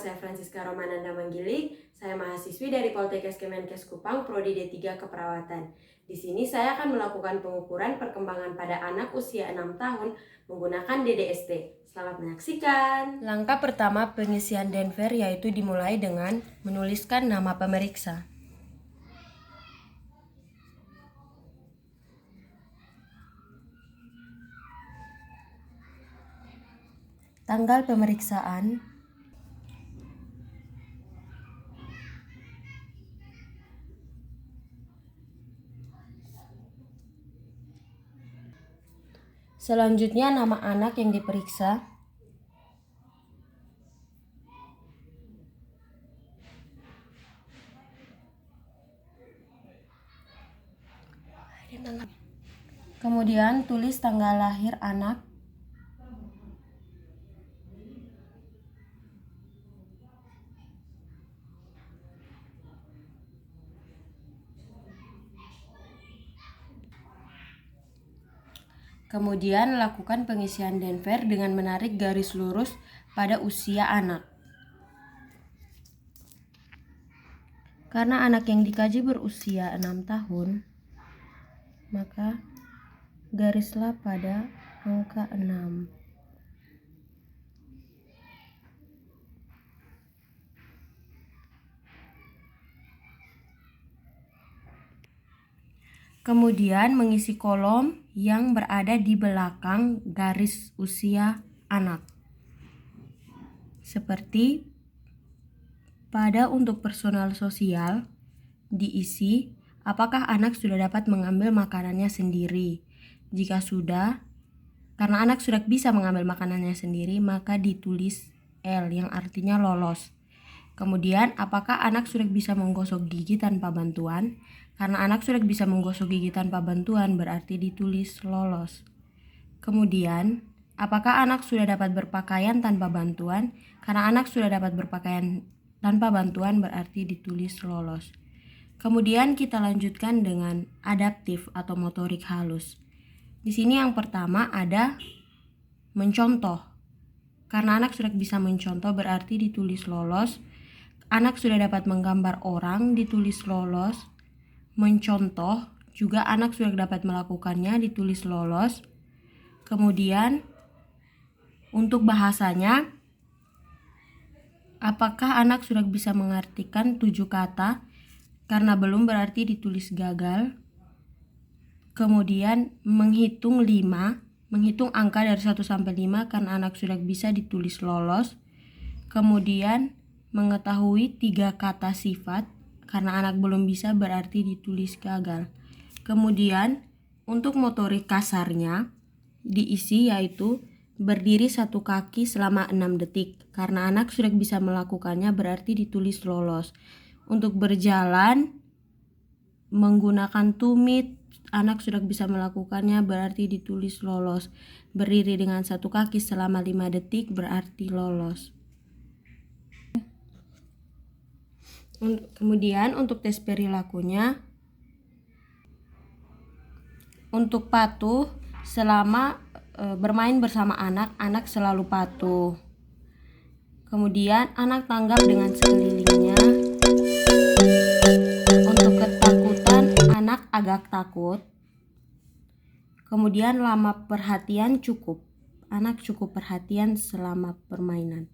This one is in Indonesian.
saya Francisca Romananda Manggiling. Saya mahasiswi dari Poltekkes Kemenkes Kupang, Prodi D3 Keperawatan. Di sini saya akan melakukan pengukuran perkembangan pada anak usia 6 tahun menggunakan DDST. Selamat menyaksikan. Langkah pertama pengisian Denver yaitu dimulai dengan menuliskan nama pemeriksa. Tanggal pemeriksaan, selanjutnya nama anak yang diperiksa, kemudian tulis tanggal lahir anak, kemudian lakukan pengisian Denver dengan menarik garis lurus pada usia anak. Karena anak yang dikaji berusia 6 tahun, maka garislah pada angka 6. Kemudian mengisi kolom yang berada di belakang garis usia anak. Seperti pada untuk personal sosial, diisi apakah anak sudah dapat mengambil makanannya sendiri. Jika sudah, karena anak sudah bisa mengambil makanannya sendiri, maka ditulis L yang artinya lolos. Kemudian, apakah anak sudah bisa menggosok gigi tanpa bantuan? Karena anak sudah bisa menggosok gigi tanpa bantuan, berarti ditulis lolos. Kemudian, apakah anak sudah dapat berpakaian tanpa bantuan? Karena anak sudah dapat berpakaian tanpa bantuan, berarti ditulis lolos. Kemudian kita lanjutkan dengan adaptif atau motorik halus. Di sini yang pertama ada mencontoh. Karena anak sudah bisa mencontoh, berarti ditulis lolos. Anak sudah dapat menggambar orang, ditulis lolos. Mencontoh, juga anak sudah dapat melakukannya, ditulis lolos. Kemudian untuk bahasanya, apakah anak sudah bisa mengartikan 7 kata? Karena belum, berarti ditulis gagal. Kemudian menghitung 5, menghitung angka dari 1 sampai 5, karena anak sudah bisa, ditulis lolos. Kemudian mengetahui 3 kata sifat, karena anak belum bisa, berarti ditulis gagal. Kemudian untuk motorik kasarnya diisi yaitu berdiri 1 kaki selama 6 detik. Karena anak sudah bisa melakukannya, berarti ditulis lolos. Untuk berjalan menggunakan tumit, anak sudah bisa melakukannya, berarti ditulis lolos. Berdiri dengan 1 kaki selama 5 detik, berarti lolos. Kemudian untuk tes perilakunya, untuk patuh, selama bermain bersama anak, anak selalu patuh. Kemudian anak tanggap dengan sekelilingnya. Untuk ketakutan, anak agak takut. Kemudian lama perhatian cukup, anak cukup perhatian selama permainan.